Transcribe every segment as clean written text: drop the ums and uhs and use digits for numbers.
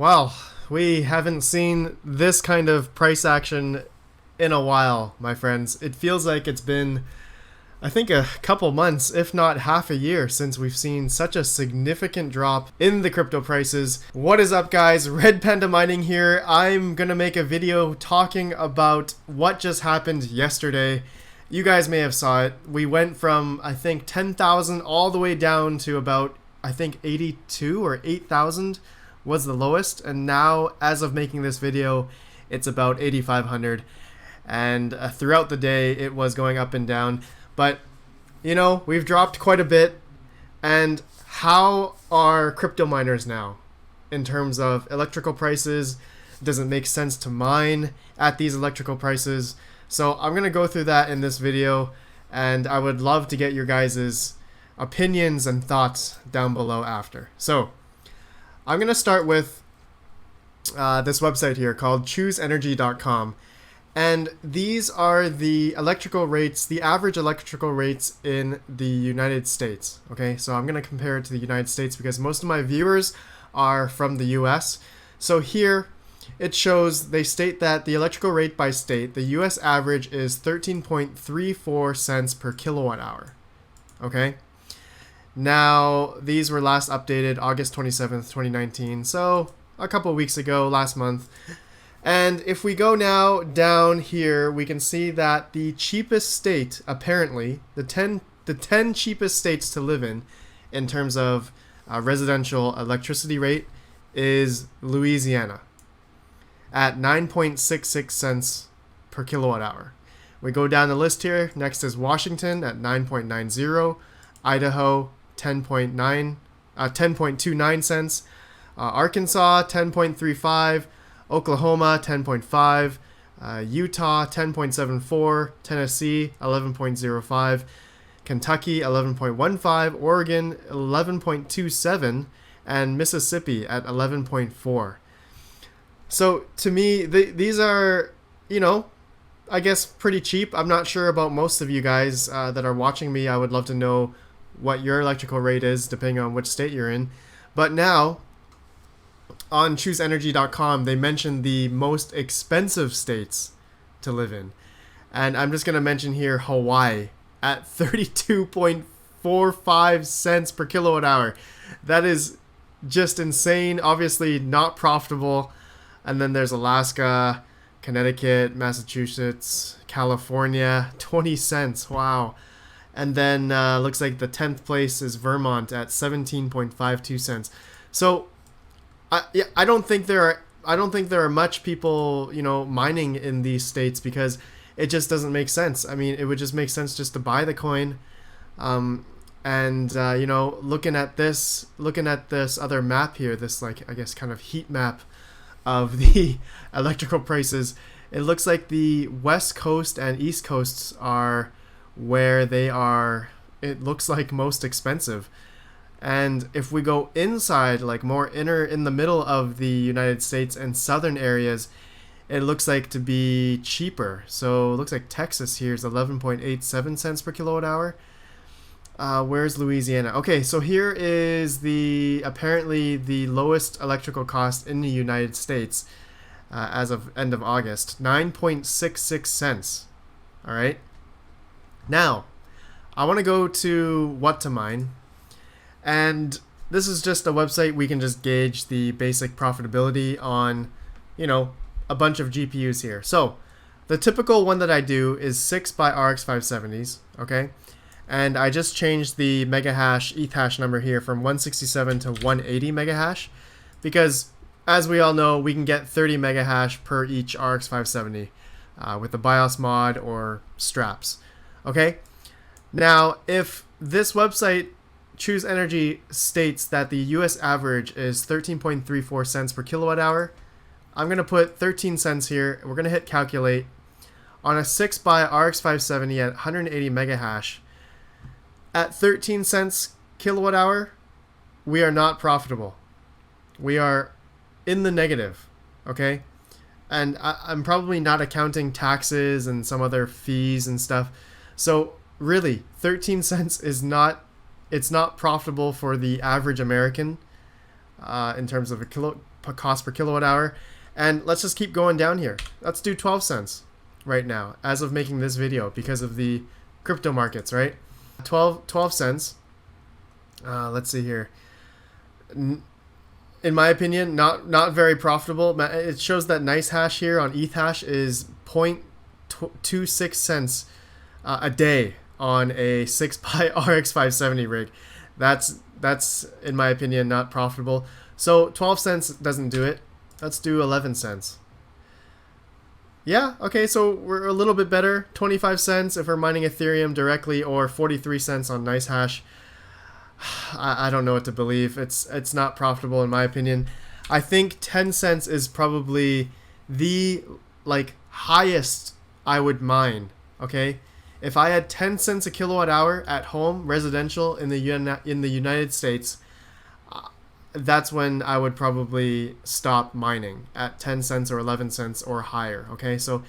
Well, we haven't seen this kind of price action in a while, my friends. It feels like it's been, I think, a couple months, if not half a year, since we've seen such a significant drop in the crypto prices. What is up, guys? RedPandaMining here. I'm gonna make a video talking about what just happened yesterday. You guys may have saw it. We went from, I think, 10,000 all the way down to about, I think, 82 or 8,000 was the lowest, and now, as of making this video, it's about 8,500. And throughout the day, it was going up and down. But, you know, we've dropped quite a bit. And how are crypto miners now in terms of electrical prices? Does it make sense to mine at these electrical prices? So I'm going to go through that in this video, and I would love to get your guys' opinions and thoughts down below after. So I'm going to start with this website here called chooseenergy.com. And these are the electrical rates, the average electrical rates in the United States. Okay, so I'm going to compare it to the United States because most of my viewers are from the US. So here it shows, they state that the electrical rate by state, the US average is 13.34 cents per kilowatt hour. Okay. Now, these were last updated August 27th, 2019, so a couple weeks ago, last month. And if we go now down here, we can see that the cheapest state, apparently, the 10 cheapest states to live in terms of residential electricity rate, is Louisiana at 9.66 cents per kilowatt hour. We go down the list here. Next is Washington at 9.90, Idaho 10.29 cents, Arkansas 10.35, Oklahoma 10.5, Utah 10.74, Tennessee 11.05, Kentucky 11.15, Oregon 11.27, and Mississippi at 11.4. So to me, these are, you know, I guess pretty cheap. I'm not sure about most of you guys that are watching me. I would love to know what your electrical rate is depending on which state you're in. But now on chooseenergy.com, they mention the most expensive states to live in. And I'm just going to mention here Hawaii at 32.45 cents per kilowatt hour. That is just insane. Obviously not profitable. And then there's Alaska, Connecticut, Massachusetts, California, 20 cents. Wow. And then looks like the 10th place is Vermont at 17.52 cents. So I don't think there are much people, you know, mining in these states because it just doesn't make sense. I mean, it would just make sense just to buy the coin. You know, looking at this other map here, this, like, I guess kind of heat map of the electrical prices, it looks like the West Coast and East Coasts are where they are, it looks like, most expensive. And if we go inside, like more in the middle of the United States and southern areas, it looks like to be cheaper. So it looks like Texas here is 11.87 cents per kilowatt hour. Where's Louisiana? Okay, so here is apparently the lowest electrical cost in the United States as of end of August, 9.66 cents. All right. Now, I want to go to what to mine, and this is just a website we can just gauge the basic profitability on, you know, a bunch of GPUs here. So, the typical one that I do is 6 by RX 570s, okay? And I just changed the megahash ETH hash number here from 167 to 180 megahash because, as we all know, we can get 30 megahash per each RX 570 with the BIOS mod or straps. Okay, now if this website, Choose Energy, states that the US average is 13.34 cents per kilowatt hour, I'm going to put 13 cents here. We're going to hit calculate. On a 6 by RX 570 at 180 megahash, at 13 cents kilowatt hour, we are not profitable. We are in the negative, okay? And I'm probably not accounting taxes and some other fees and stuff. So really, 13 cents is it's not profitable for the average American in terms of a cost per kilowatt hour. And let's just keep going down here. Let's do 12 cents right now as of making this video because of the crypto markets, right? 12 cents. Let's see here. In my opinion, not very profitable. It shows that nice hash here on ETH hash is 0.26 cents a day on a 6 by RX 570 rig. That's in my opinion not profitable. So 12 cents doesn't do it. Let's do 11 cents. Yeah, okay, so we're a little bit better. 25 cents if we're mining Ethereum directly, or 43 cents on nice hash. I don't know what to believe. It's not profitable in my opinion. I think 10 cents is probably the highest I would mine, okay? If I had 10 cents a kilowatt hour at home, residential in the United States, that's when I would probably stop mining at 10 cents or 11 cents or higher, okay? So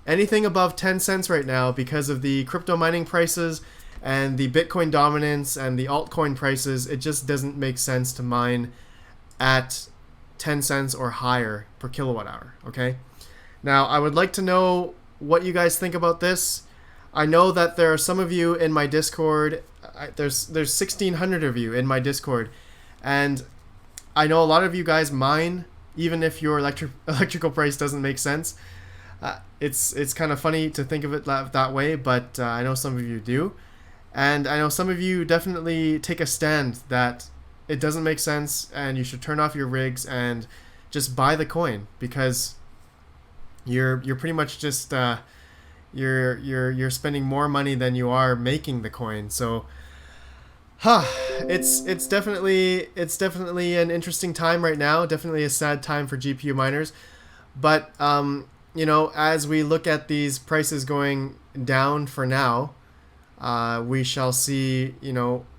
anything above 10 cents right now, because of the crypto mining prices and the Bitcoin dominance and the altcoin prices, it just doesn't make sense to mine at 10 cents or higher per kilowatt hour, okay? Now, I would like to know what you guys think about this. I know that there are some of you in my Discord. There's 1,600 of you in my Discord, and I know a lot of you guys mine even if your electrical price doesn't make sense. It's kind of funny to think of it that way, but I know some of you do. And I know some of you definitely take a stand that it doesn't make sense and you should turn off your rigs and just buy the coin, because you're pretty much just you're spending more money than you are making the coin. So it's definitely an interesting time right now. Definitely a sad time for GPU miners, but as we look at these prices going down for now, we shall see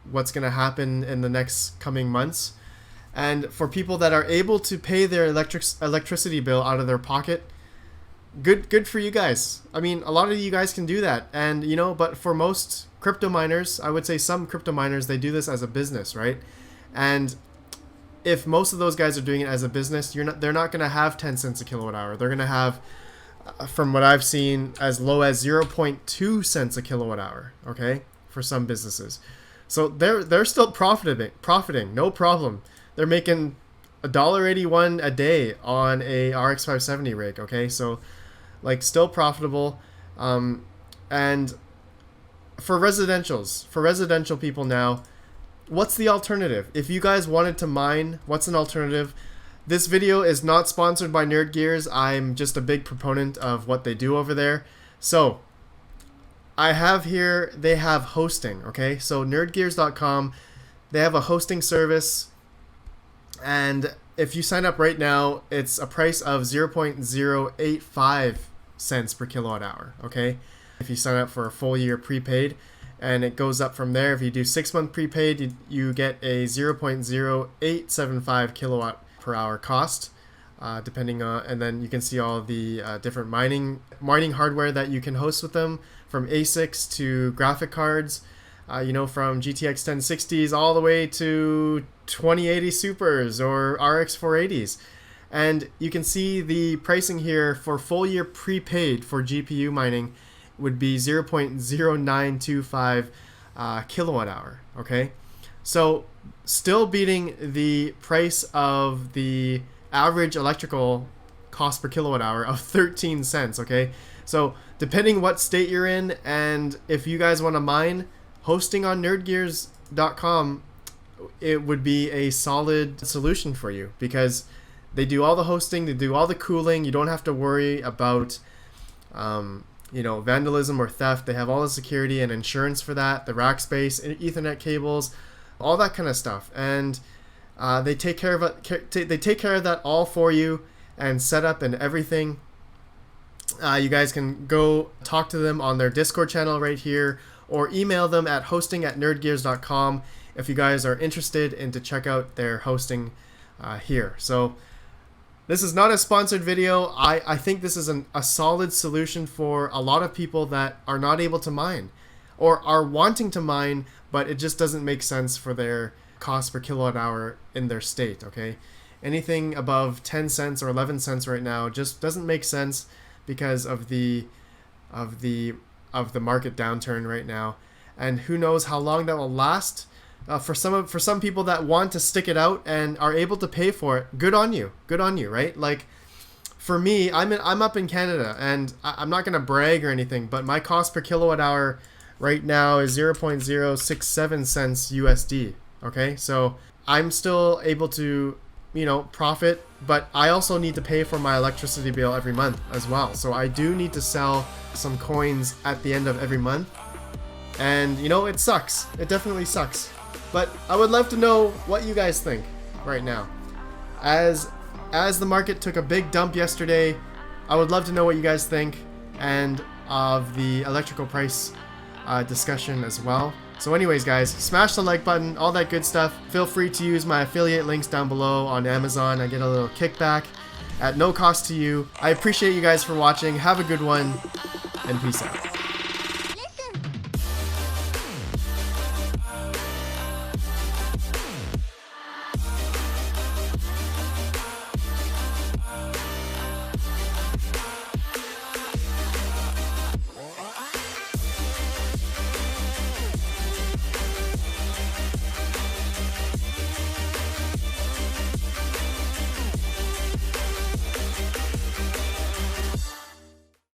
what's going to happen in the next coming months. And for people that are able to pay their electricity bill out of their pocket, good for you guys. I mean, a lot of you guys can do that, and but for most crypto miners, I would say some crypto miners, they do this as a business, right? And if most of those guys are doing it as a business, they're not going to have 10 cents a kilowatt hour. They're going to have, from what I've seen, as low as 0.2 cents a kilowatt hour, okay, for some businesses. So they're still profiting, no problem. They're making $1.81 a day on a RX 570 rig, okay? So still profitable. And for residential people now, what's the alternative? If you guys wanted to mine, what's an alternative? This video is not sponsored by Nerd Gears. I'm just a big proponent of what they do over there. So I have here, they have hosting, okay? So nerdgears.com, they have a hosting service, and if you sign up right now, it's a price of 0.085 cents per kilowatt hour, okay? If you sign up for a full year prepaid, and it goes up from there. If you do 6-month prepaid, you get a 0.0875 kilowatt per hour cost, depending on, and then you can see all the different mining hardware that you can host with them, from ASICs to graphic cards, from GTX 1060s all the way to 2080 Supers or RX 480s. And you can see the pricing here for full year prepaid for GPU mining would be 0.0925 kilowatt hour, okay? So still beating the price of the average electrical cost per kilowatt hour of 13 cents, okay? So depending what state you're in, and if you guys want to mine, hosting on nerdgears.com, it would be a solid solution for you, because they do all the hosting, they do all the cooling. You don't have to worry about vandalism or theft. They have all the security and insurance for that, the rack space, Ethernet cables, all that kind of stuff, and they take care of it. They take care of that all for you, and setup and everything. You guys can go talk to them on their Discord channel right here, or email them at hosting@nerdgears.com if you guys are interested in to check out their hosting here. So this is not a sponsored video. I think this is a solid solution for a lot of people that are not able to mine, or are wanting to mine, but it just doesn't make sense for their cost per kilowatt hour in their state, okay? anything above 10 cents or 11 cents right now just doesn't make sense because of the market downturn right now. And who knows how long that will last. For some people that want to stick it out and are able to pay for it, good on you, right? Like, for me, I'm up in Canada, and I'm not gonna brag or anything, but my cost per kilowatt hour right now is 0.067 cents USD. Okay, so I'm still able to, profit, but I also need to pay for my electricity bill every month as well. So I do need to sell some coins at the end of every month, and it sucks. It definitely sucks. But I would love to know what you guys think right now. As the market took a big dump yesterday, I would love to know what you guys think, and of the electrical price discussion as well. So anyways, guys, smash the like button, all that good stuff. Feel free to use my affiliate links down below on Amazon. I get a little kickback at no cost to you. I appreciate you guys for watching. Have a good one, and peace out.